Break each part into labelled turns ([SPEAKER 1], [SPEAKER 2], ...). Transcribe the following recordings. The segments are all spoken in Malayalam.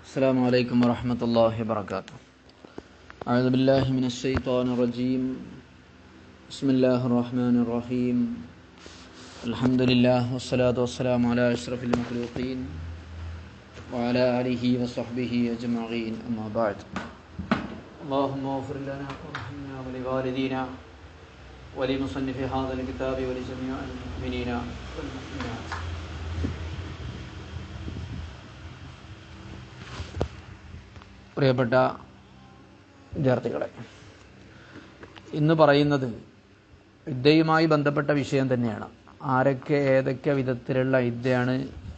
[SPEAKER 1] السلام عليكم ورحمة الله وبركاته. أعوذ بالله من الشيطان الرجيم. بسم الله الرحمن الرحيم. الحمد لله والصلاة والسلام على أشرف المخلوقين وعلى آله وصحبه أجمعين. أما بعد. اللهم اغفر لنا وارحمنا ولوالدينا ولمصنف هذا الكتاب ولجميع المؤمنين والمؤمنات. പ്രിയപ്പെട്ട വിദ്യാർത്ഥികളെ, ഇന്ന് പറയുന്നത് ഇദ്ദയുമായി ബന്ധപ്പെട്ട വിഷയം തന്നെയാണ്. ആരൊക്കെ ഏതൊക്കെ വിധത്തിലുള്ള ഇദ്ദയാണ്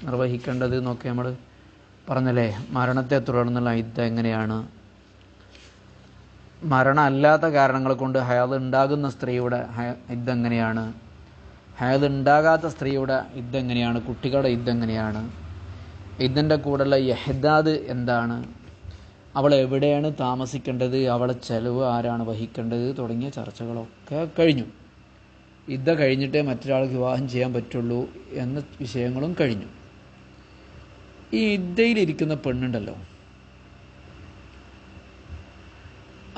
[SPEAKER 1] നിർവഹിക്കേണ്ടത് എന്നൊക്കെ നമ്മൾ പറഞ്ഞല്ലേ. മരണത്തെ തുടർന്നുള്ള ഇദ്ദ എങ്ങനെയാണ്, മരണം അല്ലാത്ത കാരണങ്ങൾ കൊണ്ട് ഹയാദ് ഉണ്ടാകുന്ന സ്ത്രീയുടെ ഇദ്ദ എങ്ങനെയാണ്, ഹയാദ് ഉണ്ടാകാത്ത സ്ത്രീയുടെ ഇദ്ദ എങ്ങനെയാണ്, കുട്ടികളുടെ ഇദ്ദ എങ്ങനെയാണ്, ഇതിൻ്റെ കൂടെയുള്ള ഇഹ്ദാദ് എന്താണ്, അവൾ എവിടെയാണ് താമസിക്കേണ്ടത്, അവളെ ചെലവ് ആരാണ് വഹിക്കേണ്ടത് തുടങ്ങിയ ചർച്ചകളൊക്കെ കഴിഞ്ഞു. ഇദ്ദ കഴിഞ്ഞിട്ടേ മറ്റൊരാൾക്ക് വിവാഹം ചെയ്യാൻ പറ്റുള്ളൂ എന്ന വിഷയങ്ങളും കഴിഞ്ഞു. ഈ ഇദ്ദയിലിരിക്കുന്ന പെണ്ണുണ്ടല്ലോ,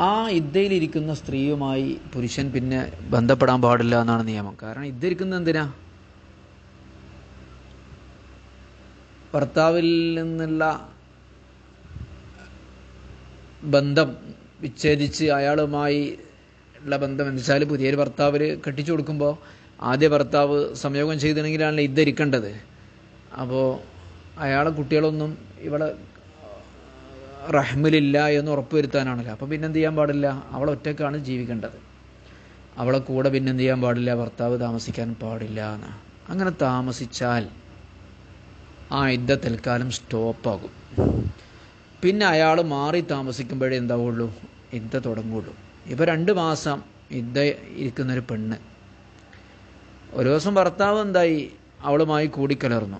[SPEAKER 1] ആ ഇദ്ദയിലിരിക്കുന്ന സ്ത്രീയുമായി പുരുഷൻ പിന്നെ ബന്ധപ്പെടാൻ പാടില്ല എന്നാണ് നിയമം. കാരണം ഇദ്ദ ഇരിക്കുന്നത് എന്തിനാ? ഭർത്താവിൽ നിന്നുള്ള ബന്ധം വിച്ഛേദിച്ച് അയാളുമായി ഉള്ള ബന്ധം എന്ന് വെച്ചാൽ പുതിയൊരു ഭർത്താവിന് കെട്ടിച്ചു കൊടുക്കുമ്പോൾ ആദ്യ ഭർത്താവ് സംയോഗം ചെയ്തിട്ടുണ്ടെങ്കിലാണല്ലോ ഇദ്ദ ഇരിക്കേണ്ടത്. അപ്പോൾ അയാളെ കുട്ടികളൊന്നും ഇവിടെ റഹ്മിലില്ല എന്ന് ഉറപ്പ് വരുത്താനാണല്ലോ. അപ്പം പിന്നെ എന്ത് ചെയ്യാൻ പാടില്ല? അവൾ ഒറ്റക്കാണ് ജീവിക്കേണ്ടത്. അവളെ കൂടെ പിന്നെ എന്ത് ചെയ്യാൻ പാടില്ല? ഭർത്താവ് താമസിക്കാൻ പാടില്ല എന്ന്. അങ്ങനെ താമസിച്ചാൽ ആ ഇദ്ദ തൽക്കാലം സ്റ്റോപ്പാകും. പിന്നെ അയാൾ മാറി താമസിക്കുമ്പോഴേ എന്താവുള്ളൂ? ഇദ്ദ തുടങ്ങുള്ളൂ. ഇപ്പോൾ 2 മാസം ഇദ്ദ ഇരിക്കുന്നൊരു പെണ്ണ്, ഒരു ദിവസം ഭർത്താവ് എന്തായി, അവളുമായി കൂടിക്കലർന്നു.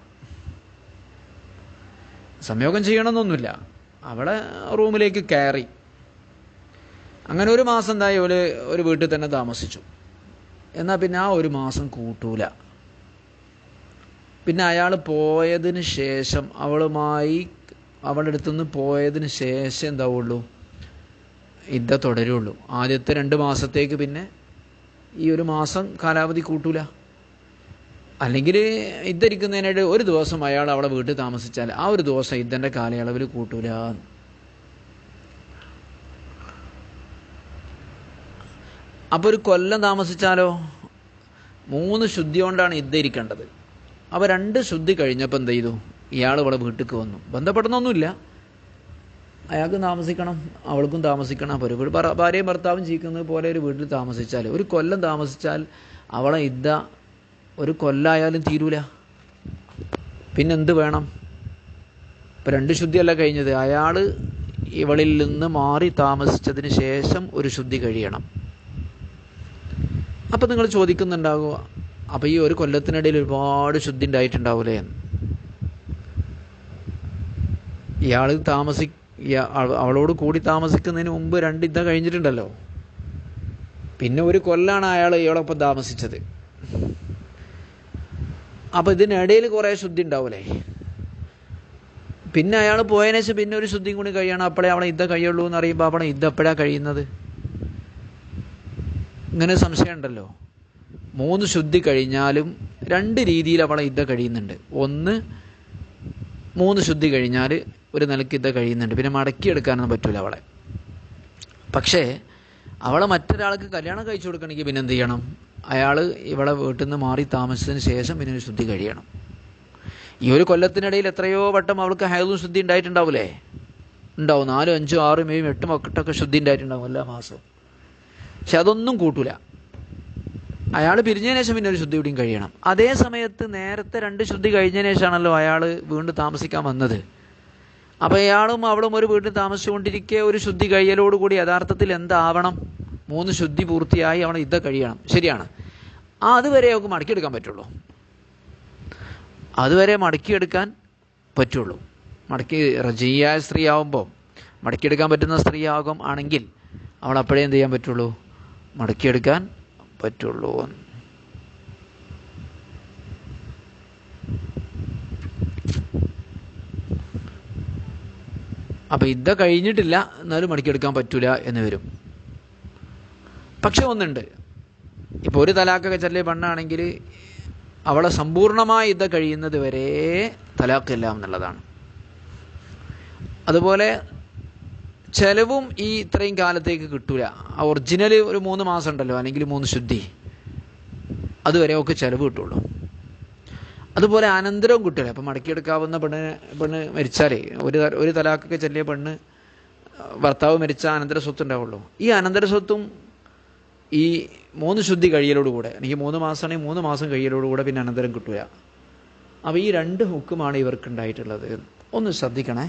[SPEAKER 1] സംയോഗം ചെയ്യണമെന്നൊന്നുമില്ല, അവളെ റൂമിലേക്ക് കയറി. അങ്ങനെ 1 മാസം എന്തായി, ഒരു വീട്ടിൽ തന്നെ താമസിച്ചു. എന്നാൽ പിന്നെ ആ 1 മാസം കൂട്ടൂല. പിന്നെ അയാൾ പോയതിന് ശേഷം, അവളുടെ അടുത്തുനിന്ന് പോയതിന് ശേഷം എന്താവുള്ളൂ? ഇദ്ദ തുടരുള്ളൂ. ആദ്യത്തെ 2 മാസത്തേക്ക് പിന്നെ ഈ 1 മാസം കാലാവധി കൂട്ടൂല. അല്ലെങ്കിൽ ഇദ്ദ ഇരിക്കുന്നതിനായിട്ട് 1 ദിവസം അയാൾ അവളെ വീട്ടിൽ താമസിച്ചാൽ ആ 1 ദിവസം ഇദ്ദൻ്റെ കാലയളവിൽ കൂട്ടൂല. അപ്പോൾ 1 കൊല്ലം താമസിച്ചാലോ? 3 ശുദ്ധി കൊണ്ടാണ് ഇദ്ദ ഇരിക്കേണ്ടത്. അപ്പോൾ 2 ശുദ്ധി കഴിഞ്ഞപ്പോൾ എന്ത് ചെയ്തു? ഇയാൾ ഇവിടെ വീട്ടിലേക്ക് വന്നു. ബന്ധപ്പെടുന്നൊന്നുമില്ല, അയാൾക്ക് താമസിക്കണം, അവൾക്കും താമസിക്കണം. അപ്പോൾ ഒരു ഭാര്യയും ഭർത്താവും ജീവിക്കുന്നത് പോലെ ഒരു വീട്ടിൽ താമസിച്ചാൽ 1 കൊല്ലം താമസിച്ചാൽ അവളെ ഇദ്ദ 1 കൊല്ലമായാലും തീരൂല. പിന്നെന്ത് വേണം? ഇപ്പം 2 ശുദ്ധിയല്ല കഴിഞ്ഞത്, അയാൾ ഇവളിൽ നിന്ന് മാറി താമസിച്ചതിന് ശേഷം 1 ശുദ്ധി കഴിയണം. അപ്പം നിങ്ങൾ ചോദിക്കുന്നുണ്ടാകുക, അപ്പോൾ ഈ 1 കൊല്ലത്തിനിടയിൽ ഒരുപാട് ശുദ്ധി ഉണ്ടായിട്ടുണ്ടാവൂലേ എന്ന്. ഇയാൾ അവളോട് കൂടി താമസിക്കുന്നതിന് മുമ്പ് 2 ഇദ്ദ കഴിഞ്ഞിട്ടുണ്ടല്ലോ. പിന്നെ 1 കൊല്ലാണ് അയാൾ ഇയാളൊപ്പം താമസിച്ചത്. അപ്പോൾ ഇതിനിടയിൽ കുറേ ശുദ്ധി ഉണ്ടാവൂലേ. പിന്നെ അയാൾ പോയതിനു ശേഷം പിന്നെ 1 ശുദ്ധിയും കൂടി കഴിയണം. അപ്പോഴേ അവളെ ഇദ്ദ കഴിയുള്ളൂ എന്ന് അറിയുമ്പോൾ അവളെ ഇദ്ദ എപ്പോഴാണ് കഴിയുന്നത്? ഇങ്ങനെ സംശയം ഉണ്ടല്ലോ. 3 ശുദ്ധി കഴിഞ്ഞാലും 2 രീതിയിൽ അവളെ ഇദ്ദ കഴിയുന്നുണ്ട്. ഒന്ന്, 3 ശുദ്ധി കഴിഞ്ഞാൽ ഒരു നിലയ്ക്ക് ഇദ്ദ കഴിയുന്നുണ്ട്, പിന്നെ മടക്കിയെടുക്കാനൊന്നും പറ്റില്ല അവളെ. പക്ഷേ അവളെ മറ്റൊരാൾക്ക് കല്യാണം കഴിച്ചു കൊടുക്കണമെങ്കിൽ പിന്നെ എന്ത് ചെയ്യണം? അയാൾ ഇവളെ വീട്ടിൽ നിന്ന് മാറി താമസിച്ചതിന് ശേഷം പിന്നെ 1 ശുദ്ധി കഴിയണം. ഈ 1 കൊല്ലത്തിനിടയിൽ എത്രയോ വട്ടം അവൾക്ക് ഹൈദും ശുദ്ധി ഉണ്ടായിട്ടുണ്ടാവില്ലേ? ഉണ്ടാവും. 4, 5, 6, 7, 8 മക്കട്ടൊക്കെ ശുദ്ധി ഉണ്ടായിട്ടുണ്ടാവും എല്ലാ മാസവും. പക്ഷെ അതൊന്നും കൂട്ടൂല. അയാൾ പിരിഞ്ഞതിന് ശേഷം പിന്നെ 1 ശുദ്ധി കൂടിയും കഴിയണം. അതേ സമയത്ത് നേരത്തെ 2 ശുദ്ധി കഴിഞ്ഞതിന് ശേഷമാണല്ലോ അയാൾ വീണ്ടും താമസിക്കാൻ വന്നത്. അപ്പോൾ അയാളും അവളും ഒരു വീട്ടിൽ താമസിച്ചുകൊണ്ടിരിക്കെ 1 ശുദ്ധി കഴിയലോടുകൂടി യഥാർത്ഥത്തിൽ എന്താവണം? 3 ശുദ്ധി പൂർത്തിയായി അവളെ ഇദ്ദ കഴിയണം. ശരിയാണ്. അതുവരെ അവൾക്ക് മടക്കിയെടുക്കാൻ പറ്റുള്ളൂ. അതുവരെ മടക്കിയെടുക്കാൻ പറ്റുള്ളൂ. റജിയായ സ്ത്രീ ആവുമ്പോൾ, മടക്കിയെടുക്കാൻ പറ്റുന്ന സ്ത്രീ ആണെങ്കിൽ അവൾ അപ്പോഴേ എന്ത് ചെയ്യാൻ പറ്റുള്ളൂ? മടക്കിയെടുക്കാൻ പറ്റുള്ളൂ. അപ്പോൾ ഇദ്ദ കഴിഞ്ഞിട്ടില്ല എന്നാലും മടക്കിയെടുക്കാൻ പറ്റൂല എന്ന് വരും. പക്ഷെ ഒന്നുണ്ട്, ഇപ്പോൾ ഒരു തലാഖൊക്കെ ചെല്ലിയ പെണ്ണാണെങ്കിൽ അവളെ സമ്പൂർണ്ണമായി ഇദ്ദ കഴിയുന്നത് വരെ തലാഖില്ല എന്നുള്ളതാണ്. അതുപോലെ ചെലവും ഈ ഇത്രയും കാലത്തേക്ക് കിട്ടൂല. ആ ഒറിജിനൽ ഒരു 3 മാസം ഉണ്ടല്ലോ, അല്ലെങ്കിൽ 3 ശുദ്ധി, അതുവരെ ഒക്കെ ചെലവ് കിട്ടുള്ളൂ. അതുപോലെ അനന്തരവും കിട്ടില്ല. അപ്പം മടക്കിയെടുക്കാവുന്ന പെണ്ണ് മരിച്ചാലേ ഒരു തലാഖൊക്കെ ചെല്ലിയ പെണ്ണ് ഭർത്താവ് മരിച്ച അനന്തര സ്വത്ത് ഉണ്ടാവുള്ളൂ. ഈ അനന്തര സ്വത്തും ഈ 3 ശുദ്ധി കഴിയലോടുകൂടെ, എനിക്ക് 3 മാസമാണെങ്കിൽ 3 മാസം കഴിയലോടുകൂടെ പിന്നെ അനന്തരം കിട്ടൂല. അപ്പോൾ ഈ 2 ഹുക്കുമാണ് ഇവർക്ക് ഉണ്ടായിട്ടുള്ളത്. ഒന്ന് ശ്രദ്ധിക്കണേ.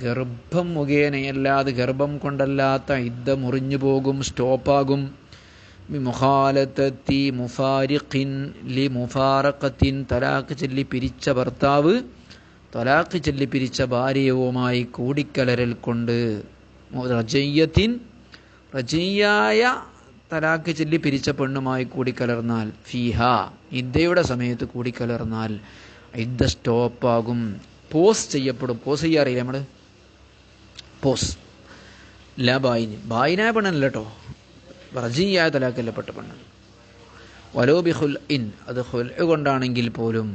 [SPEAKER 1] ഗർഭം മുഖേനയല്ലാതെ, ഗർഭം കൊണ്ടല്ലാത്ത ഇദ്ദ മുറിഞ്ഞു പോകും, സ്റ്റോപ്പാകും. മുഖാലത്തി മുഫാരിഖിൻ ലി മുഫാറഖത്തിൻ, തലാഖ് ചൊല്ലി പിരിച്ച ഭർത്താവ് തലാഖ് ചൊല്ലി പിരിച്ച ഭാര്യയുമായി കൂടിക്കലരൽ കൊണ്ട്, റജയ്യത്തിൻ റജയ്യായ തലാഖ് ചൊല്ലി പിരിച്ച പെണ്ണുമായി കൂടിക്കലർന്നാൽ, ഫീഹ ഇദ്ദയുടെ സമയത്ത് കൂടിക്കലർന്നാൽ ഇദ്ദ സ്റ്റോപ്പാകും, പോസ് ചെയ്യപ്പെടും. പോസ് ചെയ്യാറില്ല നമ്മൾ, പോസ് ലാ ബായിന്, ബായിനായ പെണ്ണല്ല കേട്ടോ, റജിയായ തലാഖല്ലപ്പെട്ട പെണ്ണ്. വലോ ബി ഖുൽ ഇൻ, അത് ഖുൽ കൊണ്ടാണെങ്കിൽ പോലും.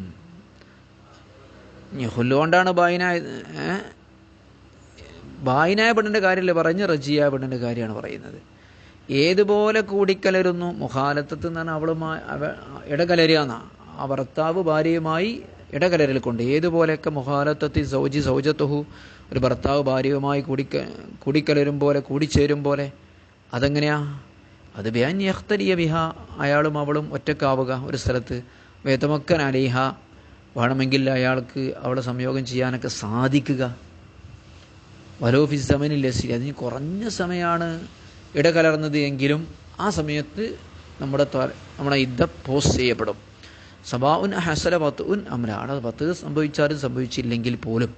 [SPEAKER 1] ഖുൽ കൊണ്ടാണ് ബായിനായ പെണ്ണിൻ്റെ കാര്യമല്ലേ പറഞ്ഞ്, റജിയായ പെണ്ണിൻ്റെ കാര്യമാണ് പറയുന്നത്. ഏതുപോലെ കൂടിക്കലരുന്നു, മുഖാലത്തത്ത് എന്ന് പറഞ്ഞാൽ അവളുമായി ഇടകലരുകയെന്നാ, ആ ഭർത്താവ് ഭാര്യയുമായി ഇടകലരൽ കൊണ്ട്. ഏതുപോലെയൊക്കെ മുഖാലത്തത്തി സൗജത്തുഹു, ഒരു ഭർത്താവ് ഭാര്യയുമായി കൂടിക്കലരും പോലെ, കൂടിച്ചേരും പോലെ. അതെങ്ങനെയാ? അത് ബിഅൻ യഖ്തലിയ ബിഹ, അയാളും അവളും ഒറ്റക്കാവുക ഒരു സ്ഥലത്ത്. വേതമക്കൻ അലൈഹ, വേണമെങ്കിൽ അയാൾക്ക് അവളെ സംയോഗം ചെയ്യാനൊക്കെ സാധിക്കുക. വലോഫി സമനിൽ ലസി, അതിന് കുറഞ്ഞ സമയമാണ് ഇടകലർന്നത് എങ്കിലും ആ സമയത്ത് നമ്മുടെ ഇദ്ദ പോസ് ചെയ്യപ്പെടും. സബാഉൻ ഹസല വത്ഉൻ അംല, അവിടെ വത്ത് സംഭവിച്ചാലും സംഭവിച്ചില്ലെങ്കിൽ പോലും.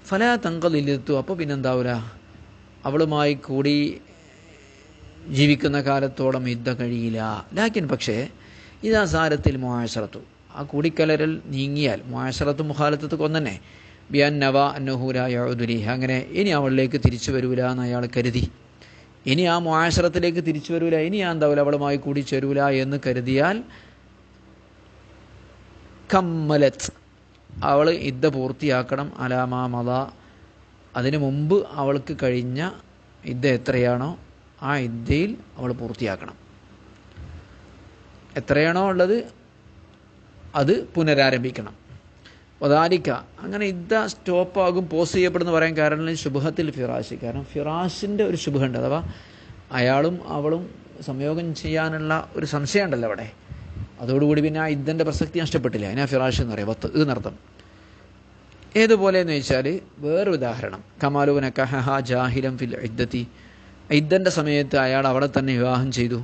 [SPEAKER 1] ഫലാ തങ്കലിലെത്തു, അപ്പോൾ പിന്നെന്താവില്ല, അവളുമായി കൂടി ജീവിക്കുന്ന കാലത്തോളം ഇദ്ദ കഴിയില്ല. ലാക്കിൻ പക്ഷേ ഇതാ സാരത്തിൽ മുആശറത്തു, ആ കൂടിക്കലരൽ നീങ്ങിയാൽ, മുആശറത്തും മുഖാലത്തും ഒന്നെ, ബിഅൻ നവ അന്നഹു ലാ യഊദു ലി, അങ്ങനെ ഇനി അവളിലേക്ക് തിരിച്ചു വരൂല എന്ന് അയാൾ കരുതി, ഇനി ആ മുആശറത്തിലേക്ക് തിരിച്ചു വരൂല, ഇനി ഞാൻ എന്താവില്ല അവളുമായി കൂടി ചേരൂല എന്ന് കരുതിയാൽ, കമ്മലത്ത്, അവൾ ഇദ്ദ പൂർത്തിയാക്കണം. അലാമാ മദ, അതിനു മുമ്പ് അവൾക്ക് കഴിഞ്ഞ ഇദ്ദ എത്രയാണോ ആ ഇദ്ദയിൽ അവൾ പൂർത്തിയാക്കണം. എത്രയാണോ ഉള്ളത് അത് പുനരാരംഭിക്കണം. വദാലിക, അങ്ങനെ ഇദ്ദ സ്റ്റോപ്പാകും, പോസ് ചെയ്യപ്പെടുന്ന പറയാൻ കാരണം ശുബ്ഹത്തിൽ ഫിറാശ്, കാരണം ഫിറാഷിൻ്റെ ഒരു ശുബ്ഹുണ്ട്, അഥവാ അയാളും അവളും സംയോഗം ചെയ്യാനുള്ള ഒരു സംശയം ഉണ്ടല്ലോ അവിടെ. അതോടുകൂടി പിന്നെ ആ ഇദ്ദൻ്റെ പ്രസക്തി നഷ്ടപ്പെട്ടില്ല. അതിനാ ഫിറാഷ് എന്ന് പറയാം, വത്ത് എന്നർത്ഥം. ഏതുപോലെയെന്ന് ചോദിച്ചാൽ വേറൊരു ഉദാഹരണം, കമാലു നക്കഹ ജാഹിലം ഫിൽ ഇദ്ദത്തി, ഇദ്ദൻ്റെ സമയത്ത് അയാൾ അവളെ തന്നെ വിവാഹം ചെയ്തു.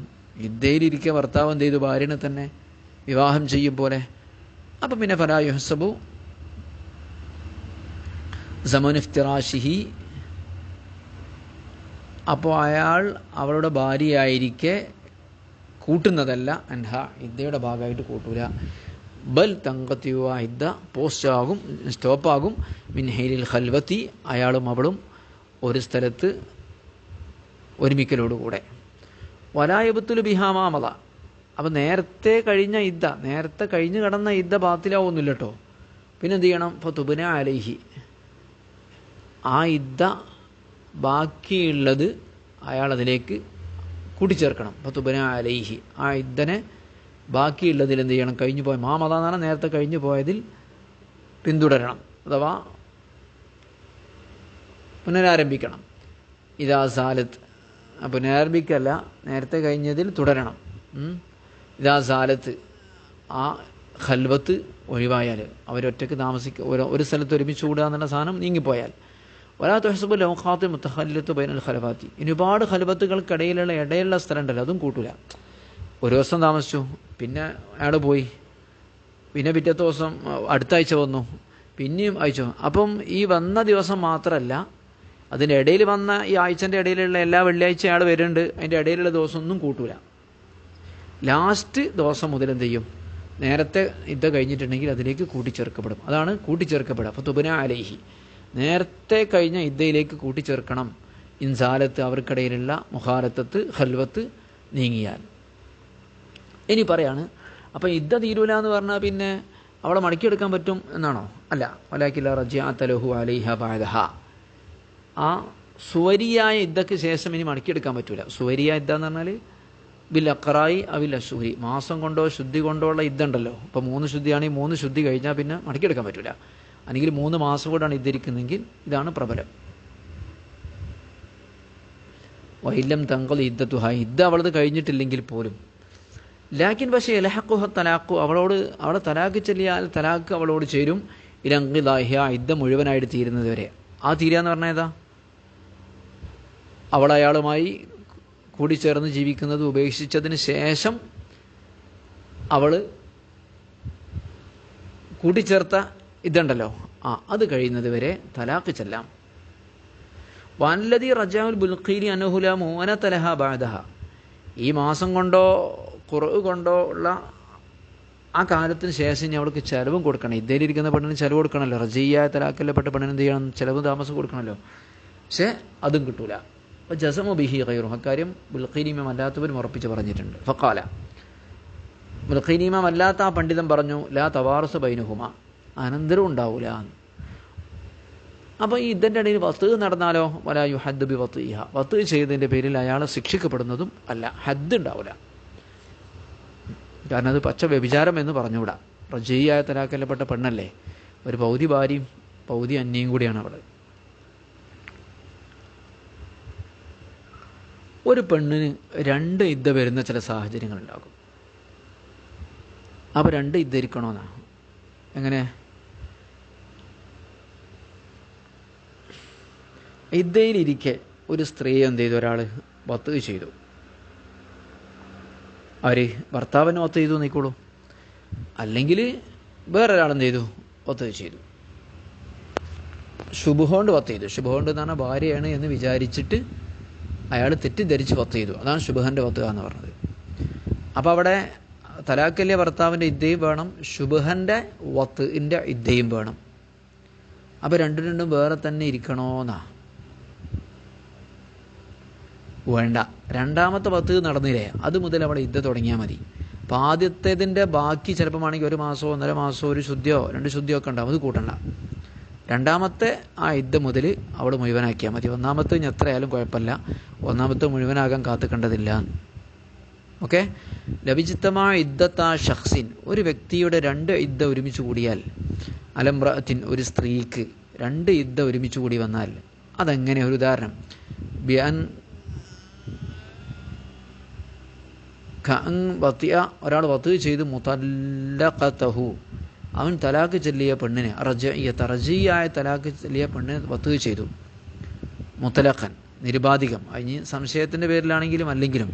[SPEAKER 1] ഇദ്ദയിലിരിക്കുക ഭർത്താവ് എന്ത് ചെയ്തു, ഭാര്യനെ തന്നെ വിവാഹം ചെയ്യും പോലെ. അപ്പം പിന്നെ ഫലാ യുഹ്സബു സമനുഫ്തിറാഷിഹി, അപ്പോൾ അയാൾ അവളുടെ ഭാര്യയായിരിക്കെ കൂട്ടുന്നതല്ല, അൻഹ ഇദ്ദയുടെ ഭാഗമായിട്ട് കൂട്ടൂല. ബൽ തങ്കത്തിവ, ഇദ്ദ പോസ്റ്റാകും, സ്റ്റോപ്പാകും. മിൻ ഹൈലിൽ ഖൽവത്തി, അയാളും അവളും ഒരു സ്ഥലത്ത് ഒരുമിക്കലോടുകൂടെ. വലായബത്തുൽ ബിഹാമാമത, അപ്പം നേരത്തെ കഴിഞ്ഞ ഇദ്ദ, നേരത്തെ കഴിഞ്ഞ് കിടന്ന ഇദ്ദ ബാത്തിലാവുന്നില്ല കേട്ടോ. പിന്നെ എന്ത് ചെയ്യണം? ഫതുബ്ന അലൈഹി, ആ ഇദ്ദ ബാക്കിയുള്ളത് അയാൾ അതിലേക്ക് കൂട്ടിച്ചേർക്കണം. ഫതുബ്ന അലൈഹി, ആ ഇദ്ദനെ ബാക്കിയുള്ളതിൽ എന്ത് ചെയ്യണം? കഴിഞ്ഞു പോയ മാമത എന്ന് പറഞ്ഞാൽ നേരത്തെ കഴിഞ്ഞു പോയതിൽ പിന്തുടരണം, അഥവാ പുനരാരംഭിക്കണം. ഇതാ സാലത്ത്, പുനരാരംഭിക്കല്ല, നേരത്തെ കഴിഞ്ഞതിൽ തുടരണം. ഇതാ സാലത്ത്, ആ ഖൽവത്ത് ഒഴിവായാൽ, അവരൊറ്റയ്ക്ക് ഒരു സ്ഥലത്ത് ഒരുമിച്ച് കൂടുക എന്നുള്ള സാധനം നീങ്ങിപ്പോയാൽ. വലാ തുഹ്സബു ലൗഖാത്തിൽ മുത്തഖല്ലിത്തു ബൈനൽ ഖലവാത്തി, ഒരുപാട് ഖൽവത്തുകൾക്കിടയിലുള്ള ഇടയിലുള്ള സ്ഥലം ഉണ്ടല്ലോ, അതും കൂട്ടൂല. ഒരു ദിവസം താമസിച്ചു, പിന്നെ അയാൾ പോയി, പിന്നെ പിറ്റത്തെ ദിവസം അടുത്ത ആഴ്ച വന്നു, പിന്നെയും അയച്ചു. അപ്പം ഈ വന്ന ദിവസം മാത്രമല്ല, അതിൻ്റെ ഇടയിൽ വന്ന ഈ ആഴ്ചൻ്റെ ഇടയിലുള്ള എല്ലാ വെള്ളിയാഴ്ച അയാൾ വരുന്നുണ്ട്, അതിൻ്റെ ഇടയിലുള്ള ദിവസം ഒന്നും കൂട്ടൂല. ലാസ്റ്റ് ദിവസം മുതൽ എന്ത് ചെയ്യും? നേരത്തെ ഇദ്ദ കഴിഞ്ഞിട്ടുണ്ടെങ്കിൽ അതിലേക്ക് കൂട്ടിച്ചേർക്കപ്പെടും. അതാണ് കൂട്ടിച്ചേർക്കപ്പെടുക. അപ്പോൾ തുബന അലൈഹി, നേരത്തെ കഴിഞ്ഞ ഇദ്ദയിലേക്ക് കൂട്ടിച്ചേർക്കണം. ഇൻസാലത്ത്, അവർക്കിടയിലുള്ള മുഖാലത്തത്ത്, ഖൽവത്ത് നീങ്ങിയാൽ. ഇനി പറയാണ്, അപ്പം ഇദ്ദ തീരൂല എന്ന് പറഞ്ഞാൽ പിന്നെ അവളെ മടക്കിയെടുക്കാൻ പറ്റും എന്നാണോ? അല്ല. വലാകില്ല റജിഅത ലഹു അലൈഹ ബഅദഹ. ആ സുവരിയായ ഇദ്ദക്ക് ശേഷം ഇനി മടക്കിയെടുക്കാൻ പറ്റൂല. സുവരിയായ ഇദ്ദ എന്ന് പറഞ്ഞാൽ ബിൽ അഖറായി അവിൽ അശൂരി, മാസം കൊണ്ടോ ശുദ്ധി കൊണ്ടോ ഉള്ള ഇദ്ദുണ്ടല്ലോ. ഇപ്പോൾ 3 ശുദ്ധിയാണെങ്കിൽ 3 ശുദ്ധി കഴിഞ്ഞാൽ പിന്നെ മടക്കിയെടുക്കാൻ പറ്റൂല. അല്ലെങ്കിൽ 3 മാസം കൊണ്ടാണ് ഇദ്ദിരിക്കുന്നെങ്കിൽ ഇതാണ് പ്രബലം. വൈലം തങ്കൽ ഇദ്ദത്തുഹ, ഇദ്ദ അവളത് കഴിഞ്ഞിട്ടില്ലെങ്കിൽ പോലും. ലാക്കിൻ പക്ഷേ എലഹഖുഹ തലാഖു, അവളെ തലാഖ് ചെല്ലിയാൽ തലാഖ് അവളോട് ചേരും. ഇലങ്കിലാഹ്യ, ഇദ്ദ മുഴുവനായിട്ട് തീരുന്നത് വരെ. ആ തീരാന്ന് പറഞ്ഞാൽ ഏതാ? അവൾ അയാളുമായി കൂടിച്ചേർന്ന് ജീവിക്കുന്നത് ഉപേക്ഷിച്ചതിന് ശേഷം അവൾ കൂട്ടിച്ചേർത്ത ഇതുണ്ടല്ലോ, അത് കഴിയുന്നത് വരെ തലാഖ് ചെല്ലാം. വല്ലദി റജാഉൽ ബുൽഖീരി അൻഹുല മൂന തലഹ ബഅദഹ, ഈ മാസം കൊണ്ടോ ഖുർആൻ കൊണ്ടോ ഉള്ള ആ കാലത്തിന് ശേഷം ഇനി അവൾക്ക് ചിലവും കൊടുക്കണം. ഇദ്ദയിലിരിക്കുന്ന പെണ്ണിന് ചിലവ് കൊടുക്കണമല്ലോ. റജിയായ തലാഖിൽപ്പെട്ട പെണ്ണിന് എന്ത് ചെയ്യണം? ചിലവും താമസം കൊടുക്കണമല്ലോ. പക്ഷേ അതും കിട്ടൂല. അപ്പോൾ ജസമു ബിഹി ഖൈറു, അക്കാര്യം ബുൽഖീനിമം അല്ലാത്തവരും ഉറപ്പിച്ച് പറഞ്ഞിട്ടുണ്ട്. ഫഖാല, ബുൽഖീനിമം അല്ലാത്ത ആ പണ്ഡിതൻ പറഞ്ഞു, ലാ തവാറുസു ബൈനഹുമ, അനന്തരം ഉണ്ടാവൂല. അപ്പോൾ ഈ ഇദ്ദൻ്റെ ഇടയിൽ വത്ത് നടന്നാലോ? വലാ യുഹദ്ദു ബി വത്ഇഹ, വത്ത് ചെയ്തതിൻ്റെ പേരിൽ അയാൾ ശിക്ഷിക്കപ്പെടുന്നതും അല്ല, ഹദ്ദ് ഉണ്ടാവില്ല. കാരണം അത് പച്ച വ്യഭിചാരം എന്ന് പറഞ്ഞുകൂടാ. റജിയായ തലാഖിൽപ്പെട്ട പെണ്ണല്ലേ, ഒരു പൗതി ഭാര്യയും പൗതി അന്യയും കൂടിയാണ് അവൾ. ഒരു പെണ്ണിന് 2 ഇദ്ദ വരുന്ന ചില സാഹചര്യങ്ങളുണ്ടാകും. അപ്പോൾ 2 ഇദ്ദ ഇരിക്കണമെന്നാണ്. എങ്ങനെ? ഇദ്ദയിലിരിക്കെ ഒരു സ്ത്രീ എന്ത് ചെയ്തു? ഒരാൾ വത്ത് ചെയ്തു. അവർ ഭർത്താവിന് വത്ത് ചെയ്തു നിൽക്കുള്ളൂ. അല്ലെങ്കിൽ വേറൊരാളെന്ത് ചെയ്തു? വത്ത് ചെയ്തു. ശുഭഹോണ്ട് വത്ത് ചെയ്തു. ശുഭഹോണ്ട് എന്ന് പറഞ്ഞാൽ ഭാര്യയാണ് എന്ന് വിചാരിച്ചിട്ട് അയാൾ തെറ്റിദ്ധരിച്ച് വത്ത് ചെയ്തു. അതാണ് ശുഭഹൻ്റെ വത്തുക എന്ന് പറഞ്ഞത്. അപ്പോൾ അവിടെ തലാഖിലെ ഭർത്താവിൻ്റെ ഇദ്ദയും വേണം, ശുഭഹൻ്റെ വത്തിൻ്റെ ഇദ്ദയും വേണം. അപ്പോൾ രണ്ടും വേറെ തന്നെ ഇരിക്കണമെന്നാ? വേണ്ട. രണ്ടാമത്തെ വത്ത് നടന്നില്ലേ, അത് മുതൽ അവിടെ ഇദ്ദ തുടങ്ങിയാൽ മതി. അപ്പോൾ ആദ്യത്തേതിൻ്റെ ബാക്കി ചിലപ്പോൾ ആണെങ്കിൽ 1 മാസമോ 1.5 മാസമോ 1 ശുദ്ധിയോ 2 ശുദ്ധിയോ ഒക്കെ ഉണ്ടാവും, അത് കൂട്ടണ്ട. രണ്ടാമത്തെ ആ ഇദ്ദ മുതൽ അവൾ മുഴുവനാക്കിയാൽ മതി. ഒന്നാമത്തെ ഇനി എത്രയായാലും കുഴപ്പമില്ല, ഒന്നാമത്തെ മുഴുവനാകാൻ കാത്തുക്കേണ്ടതില്ല. ഓക്കെ. ലബിജിത്തമായ ഇദ്ദത്താ ഷഖ്സിൻ, ഒരു വ്യക്തിയുടെ 2 ഇദ്ദ ഒരുമിച്ച് കൂടിയാൽ, അലംറഅത്തിൻ, ഒരു സ്ത്രീക്ക് 2 ഇദ്ദ ഒരുമിച്ച് കൂടി വന്നാൽ അതെങ്ങനെ? ഒരു ഉദാഹരണം, ബിഅൻ ഒരാൾ വത്ത് ചെയ്ത് മുതല്ലഖതഹു, അവൻ തലാഖ് ചെല്ലിയ പെണ്ണിനെ, റജിയായ തലാഖ് ചെല്ലിയ പെണ്ണിനെ വത്ത് ചെയ്തു. മുത്തലഖൻ, നിരുപാധികം, അതിന് സംശയത്തിൻ്റെ പേരിലാണെങ്കിലും അല്ലെങ്കിലും.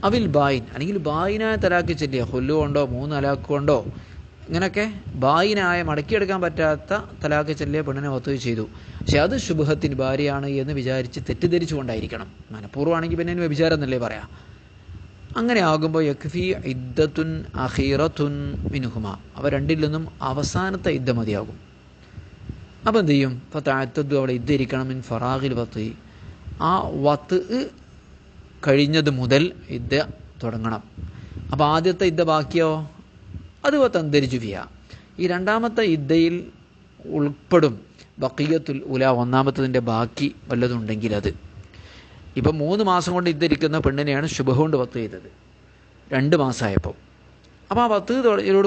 [SPEAKER 1] അവിൽ ബായിൻ, അല്ലെങ്കിൽ ബായിനായ തലാഖ് ചെല്ലിയ, ഹുല്ലു കൊണ്ടോ 3 തലാഖ് കൊണ്ടോ ഇങ്ങനെയൊക്കെ ബായിനായ മടക്കിയെടുക്കാൻ പറ്റാത്ത തലാഖ് ചെല്ലിയ പെണ്ണിനെ വത്ത് ചെയ്തു. പക്ഷെ അത് ശുഭഹത്തിന് ഭാര്യയാണ് എന്ന് വിചാരിച്ച് തെറ്റിദ്ധരിച്ചു കൊണ്ടായിരിക്കണം. മനഃപൂർവ്വമാണെങ്കിൽ പിന്നെ വ്യഭിചാരം എന്നല്ലേ പറയാം. അങ്ങനെ ആകുമ്പോൾ യക്ഫി ഇദ്ദത്തുൻ അഖീറത്തുൻ മിൻഹുമ, അവ രണ്ടിൽ നിന്നും അവസാനത്തെ ഇദ്ദ മതിയാകും. അപ്പോൾ എന്ത് ചെയ്യും? ഫതഅത്തദു, അവിടെ ഇദ്ദ ഇരിക്കണം. മിൻ ഫറാഖിൽ വത്ത്, ആ വത്ത് കഴിഞ്ഞത് മുതൽ ഇദ്ദ തുടങ്ങണം. അപ്പോൾ ആദ്യത്തെ ഇദ്ദ ബാക്കിയോ? അത് തന്തരിച്ചു ഫിയ, ഈ രണ്ടാമത്തെ ഇദ്ദയിൽ ഉൾപ്പെടും ബഖിയത്തുൽ ഉല, ഒന്നാമത്തതിൻ്റെ ബാക്കി വല്ലതുണ്ടെങ്കിൽ അത്. ഇപ്പം 3 മാസം കൊണ്ട് ഇദ്ദരിക്കുന്ന പെണ്ണിനെയാണ് ശുഭ കൊണ്ട് വത്ത് ചെയ്തത് 2 മാസമായപ്പോൾ. അപ്പോൾ ആ വത്ത്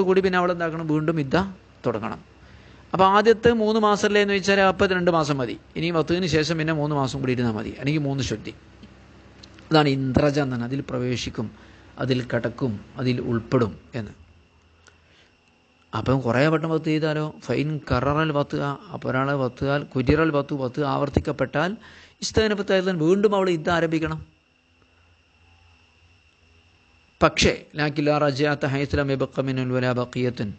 [SPEAKER 1] കൂടി പിന്നെ അവൾ എന്താക്കണം? വീണ്ടും ഇദ്ദ തുടങ്ങണം. അപ്പോൾ ആദ്യത്തെ 3 മാസമല്ലേ എന്ന് വെച്ചാൽ അപ്പോൾ 2 മാസം മതി. ഇനി വത്തതിന് ശേഷം പിന്നെ 3 മാസം കൂടി ഇരുന്നാൽ മതി, അല്ലെങ്കിൽ 3 ശുദ്ധി. അതാണ് ഇന്ദ്രജ എന്നാണ്. അതിൽ പ്രവേശിക്കും, അതിൽ കടക്കും, അതിൽ ഉൾപ്പെടും എന്ന്. അപ്പം കുറേ വട്ടം വത്ത് ചെയ്താലോ? ഫൈൻ കററൽ വത്തുക, അപ്പോൾ ഒരാളെ വത്തുകാൽ കുരിറൽ വത്ത് ആവർത്തിക്കപ്പെട്ടാൽ ഇസ്തനപ്പത്തായാലും വീണ്ടും അവൾ ഇദ്ദ ആരംഭിക്കണം. പക്ഷേ ലാക്കില്ല റജഅത ഹൈസ്ലം യബ്ഖ മിനുൽ വലാ ബഖിയത്തുൻ,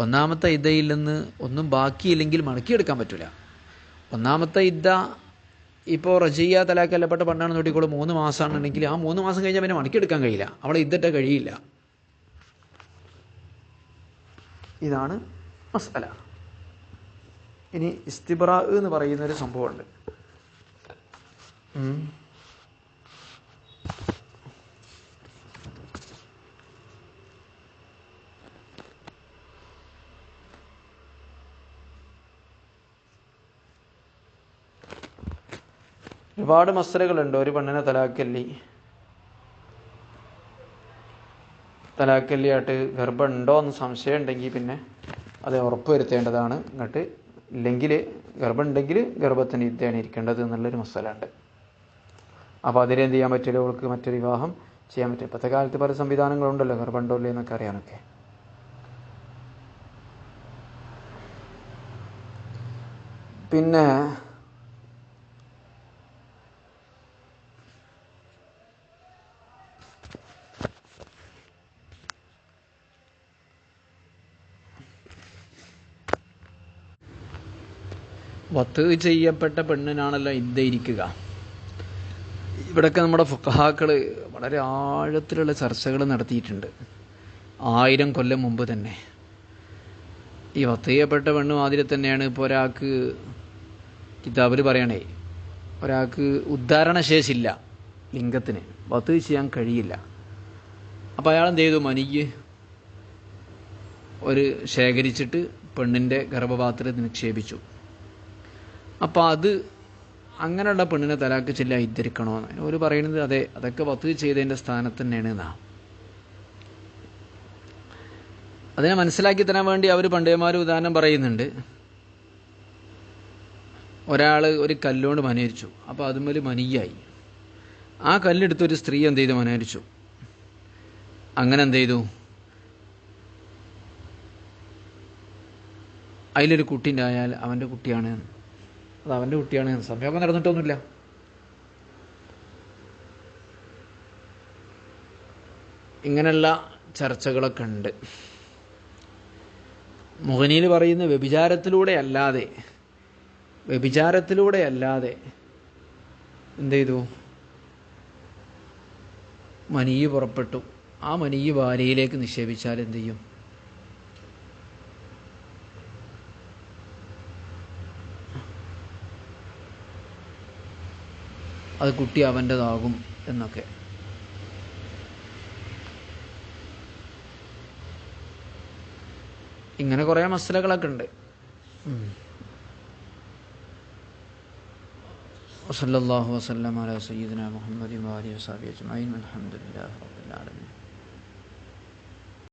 [SPEAKER 1] ഒന്നാമത്തെ ഇദ്ദയിൽ നിന്ന് ഒന്നും ബാക്കിയില്ലെങ്കിൽ മടക്കിയെടുക്കാൻ പറ്റില്ല. ഒന്നാമത്തെ ഇദ്ദ ഇപ്പോൾ റജിയ തലാഖല്ലപ്പെട്ട പെണ്ണാണ് നോട്ടിക്കോളൂ 3 മാസമാണെന്നുണ്ടെങ്കിൽ ആ 3 മാസം കഴിഞ്ഞാൽ പിന്നെ മടക്കിയെടുക്കാൻ കഴിയില്ല, അവളെ ഇദ്ദ കഴിയില്ല. ഇതാണ് മസ്അല. ഇനി ഇസ്തിബ്റാ എന്ന് പറയുന്നൊരു സംഭവമുണ്ട്. ഒരുപാട് മസ്അലകളുണ്ട്. ഒരു പെണ്ണിനെ തലാക്കല്ലിയായിട്ട് ഗർഭം ഉണ്ടോ എന്ന് സംശയം ഉണ്ടെങ്കിൽ പിന്നെ അത് ഉറപ്പ് വരുത്തേണ്ടതാണ്. എന്നിട്ട് ഇല്ലെങ്കിൽ ഗർഭം ഉണ്ടെങ്കിൽ ഗർഭത്തിന് ഇദ്ദയാണ് ഇരിക്കേണ്ടത് എന്നുള്ളൊരു മസ്അല ഉണ്ട്. അപ്പോൾ അതിനെന്ത് ചെയ്യാൻ പറ്റില്ല, അവൾക്ക് മറ്റൊരു വിവാഹം ചെയ്യാൻ പറ്റില്ല. ഇപ്പോഴത്തെ കാലത്ത് പല സംവിധാനങ്ങളുണ്ടല്ലോ ഗർഭം ഉണ്ടോ ഇല്ലേ എന്നൊക്കെ അറിയാനൊക്കെ. പിന്നെ വത്ത് ചെയ്യപ്പെട്ട പെണ്ണിനാണല്ലോ ഇദ്ദ ഇരിക്കുക. ഇവിടെയൊക്കെ നമ്മുടെ ഫുഖഹാക്കൾ വളരെ ആഴത്തിലുള്ള ചർച്ചകൾ നടത്തിയിട്ടുണ്ട്. 1000 കൊല്ലം മുമ്പ് തന്നെ ഈ വത്ത് ചെയ്യപ്പെട്ട പെണ്ണ് മാതിരി തന്നെയാണ്. ഇപ്പോൾ ഒരാൾക്ക് കിതാബിൽ പറയണേ, ഒരാൾക്ക് ഉദ്ധാരണശേഷിയില്ല, ലിംഗത്തിന് വത്ത് ചെയ്യാൻ കഴിയില്ല. അപ്പോൾ അയാൾ എന്ത് ചെയ്തു, മനിയ് ശേഖരിച്ചിട്ട് പെണ്ണിൻ്റെ ഗർഭപാത്രത്തിൽ നിക്ഷേപിച്ചു. അപ്പോൾ അങ്ങനെയുള്ള പെണ്ണിനെ തലാക്ക് ചെല്ലാൻ ഇദ്ധരിക്കണമെന്ന് അവർ പറയുന്നത്. അതെ, അതൊക്കെ വത്ത് ചെയ്തതിൻ്റെ സ്ഥാനത്ത് തന്നെയാണ് എന്നാണ്. അതിനെ മനസ്സിലാക്കി തരാൻ വേണ്ടി അവർ പണ്ഡിതന്മാർ ഉദാഹരണം പറയുന്നുണ്ട്. ഒരാൾ ഒരു കല്ലുകൊണ്ട് മനയരിച്ചു, അപ്പോൾ അതുമ്മൽ മനിയായി. ആ കല്ലെടുത്തൊരു സ്ത്രീ എന്ത് ചെയ്തു, മനയരിച്ചു. അങ്ങനെ എന്ത് ചെയ്തു, അതിലൊരു കുട്ടി ഉണ്ടായാൽ അവൻ്റെ കുട്ടിയാണ്, അത് അവൻ്റെ കുട്ടിയാണ്. സംയോഗം നടന്നിട്ടൊന്നുമില്ല. ഇങ്ങനെയുള്ള ചർച്ചകളൊക്കെ ഉണ്ട്. മുഗ്നിയിൽ പറയുന്ന വ്യഭിചാരത്തിലൂടെ അല്ലാതെ എന്ത് ചെയ്തു, മനീയ് പുറപ്പെട്ടു. ആ മനീയ് ഭാര്യയിലേക്ക് നിക്ഷേപിച്ചാൽ എന്ത് ചെയ്യും, അത് കുട്ടി അവൻ്റെതാകും എന്നൊക്കെ. ഇങ്ങനെ കുറേ മസലകളൊക്കെ ഉണ്ട്. വസല്ലല്ലാഹു വസല്ലമ അലാ സയ്യിദിനാ മുഹമ്മദിൻ വആലിഹി വസഹ്ബിഹി അജ്മഈൻ. അൽഹംദുലില്ലാഹി റബ്ബിൽ ആലമീൻ.